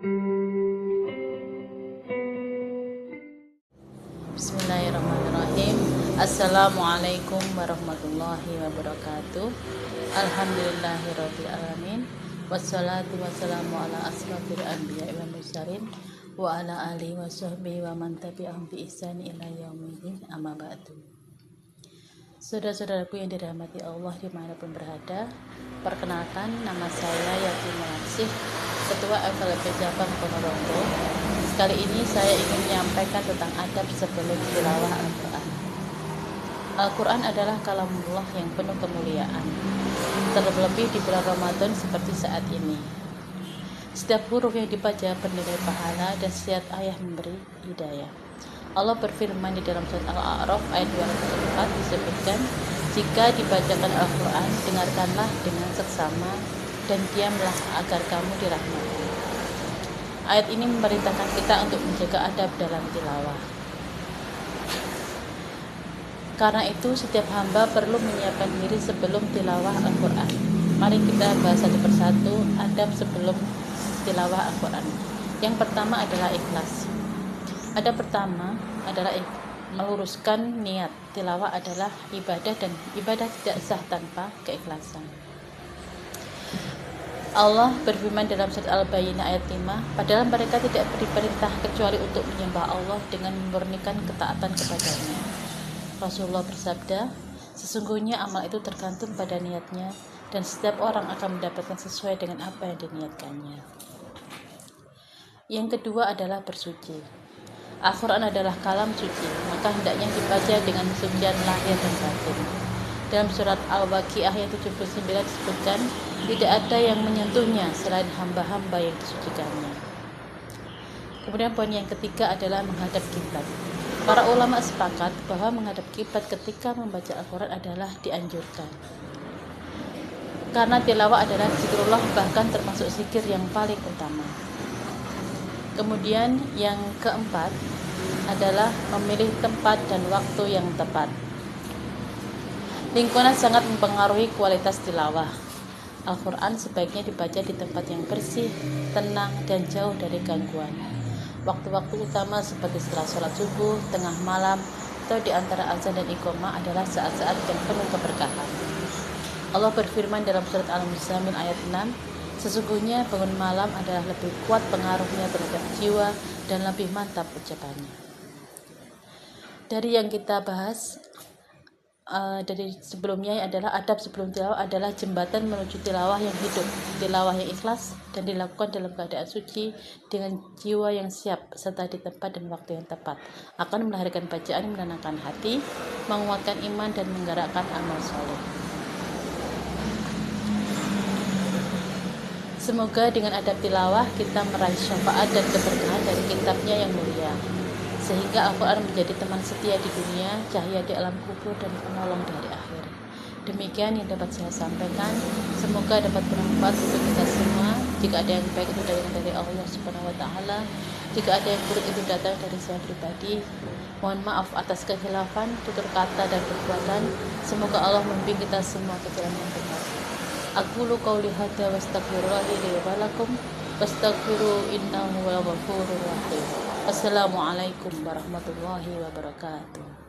Bismillahirrahmanirrahim. Assalamualaikum warahmatullahi wabarakatuh. Alhamdulillahirabbil alamin. Wassalatu wassalamu ala asrofil anbiya'i wal mursalin wa ala alihi washabbihi wa man tabi'ahum bi ihsan ila yaumil amma ba'du. Saudara-saudaraku yang dirahmati Allah dimanapun berada, perkenalkan, nama saya Yati Melaksih, Ketua FLP Cabang Ponorogo. Kali ini saya ingin menyampaikan tentang adab sebelum tilawah Al-Quran. Al-Quran adalah kalamullah yang penuh kemuliaan, terlebih di bulan Ramadan seperti saat ini. Setiap huruf yang dibaca bernilai pahala dan setiap ayat memberi hidayah. Allah berfirman di dalam surat Al-A'raf ayat 204 disebutkan, jika dibacakan Al-Quran, dengarkanlah dengan seksama dan diamlah agar kamu dirahmati. Ayat ini memerintahkan kita untuk menjaga adab dalam tilawah. Karena itu, setiap hamba perlu menyiapkan diri sebelum tilawah Al-Quran. Mari kita bahas satu persatu adab sebelum tilawah Al-Quran. Yang pertama adalah ikhlas. Adab pertama adalah meluruskan niat. Tilawah adalah ibadah dan ibadah tidak sah tanpa keikhlasan. Allah berfirman dalam surat Al-Bayyinah ayat 5, padahal mereka tidak diperintah kecuali untuk menyembah Allah dengan memurnikan ketaatan kepadanya. Rasulullah bersabda, sesungguhnya amal itu tergantung pada niatnya dan setiap orang akan mendapatkan sesuai dengan apa yang diniatkannya. Yang kedua adalah bersuci. Al-Quran adalah kalam suci, maka hendaknya dibaca dengan kesucian lahir dan batin. Dalam surat Al-Waqiah ayat 79 disebutkan, tidak ada yang menyentuhnya selain hamba-hamba yang disucikannya. Kemudian poin yang ketiga adalah menghadap kiblat. Para ulama sepakat bahwa menghadap kiblat ketika membaca Al-Quran adalah dianjurkan. Karena tilawah adalah zikrullah, bahkan termasuk zikir yang paling utama. Kemudian yang keempat adalah memilih tempat dan waktu yang tepat. Lingkungan sangat mempengaruhi kualitas tilawah. Al-Quran sebaiknya dibaca di tempat yang bersih, tenang, dan jauh dari gangguan. Waktu-waktu utama seperti setelah sholat subuh, tengah malam, atau di antara azan dan iqamah adalah saat-saat yang penuh keberkahan. Allah berfirman dalam surat Al-Muzammil ayat 6, sesungguhnya bangun malam adalah lebih kuat pengaruhnya terhadap jiwa dan lebih mantap ucapannya. Dari yang kita bahas dari sebelumnya adalah adab sebelum tilawah adalah jembatan menuju tilawah yang hidup, tilawah yang ikhlas dan dilakukan dalam keadaan suci dengan jiwa yang siap serta di tempat dan waktu yang tepat, akan melahirkan bacaan yang menenangkan hati, menguatkan iman dan menggerakkan amal soleh. Semoga dengan adab tilawah kita meraih syafaat dan keberkahan dari kitabnya yang mulia, sehingga Al-Quran menjadi teman setia di dunia, cahaya di alam kubur, dan penolong dari akhir. Demikian yang dapat saya sampaikan. Semoga dapat bermanfaat untuk kita semua. Jika ada yang baik itu dari Allah Subhanahu wa Ta'ala, jika ada yang buruk itu datang dari saya pribadi. Mohon maaf atas kekhilafan, tutur kata dan perbuatan. Semoga Allah membimbing kita semua ke jalan yang benar. Aqulu qauli hadza wa astaghfirullaha li wa lakum wastaghfiru innahu huwal ghafurur rahim. Assalamualaikum warahmatullahi wabarakatuh.